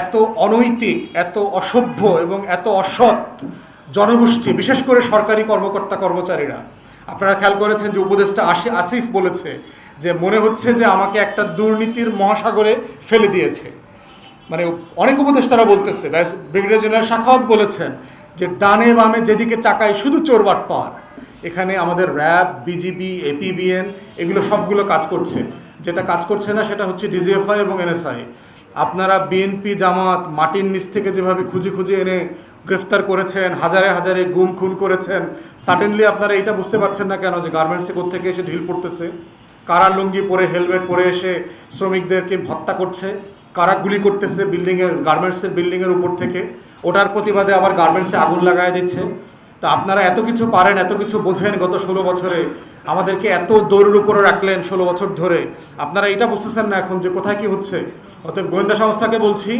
এত অনৈতিক, এত অসভ্য এবং এত অসৎ জনগোষ্ঠী, বিশেষ করে সরকারি কর্মকর্তা কর্মচারীরা। আপনারা খেয়াল করেছেন যে উপদেষ্টা আসিফ বলেছে যে মনে হচ্ছে যে আমাকে একটা দুর্নীতির মহাসাগরে ফেলে দিয়েছে। মানে অনেক উপদেষ্টারা বলতেছে, ব্রিগেডিয়ার জেনারেল শাখাওয়াত বলেছেন যে ডানে বামে যেদিকে চাকায় শুধু চোর বাটপার। এখানে আমাদের র্যাব, বিজিবি, এপিবিএন এগুলো সবগুলো কাজ করছে। যেটা কাজ করছে না সেটা হচ্ছে ডিজিএফআই এবং এনএসআই। আপনারা বিএনপি জামাত মাটির নিচ থেকে যেভাবে খুঁজে খুঁজে এনে গ্রেফতার করেছেন, হাজারে হাজারে গুম খুন করেছেন, সাডেনলি আপনারা এটা বুঝতে পারছেন না কেন যে গার্মেন্টসে কোত্থেকে এসে ঢিল পড়তেছে, কারা লুঙ্গি পরে হেলমেট পরে এসে শ্রমিকদেরকে হত্যা করছে, কারা গুলি করতেছে বিল্ডিংয়ের, গার্মেন্টসের বিল্ডিংয়ের উপর থেকে, ওটার প্রতিবাদে আবার গার্মেন্টসে আগুন লাগায় দিচ্ছে। তা আপনারা এত কিছু পারেন, এত কিছু বোঝেন, গত 16 বছরে আমাদেরকে এত দৌড়ের উপরে রাখলেন 16 বছর ধরে, আপনারা এটা বুঝতেছেন না এখন যে কোথায় কি হচ্ছে। অতএব গোয়েন্দা সংস্থাকে বলছি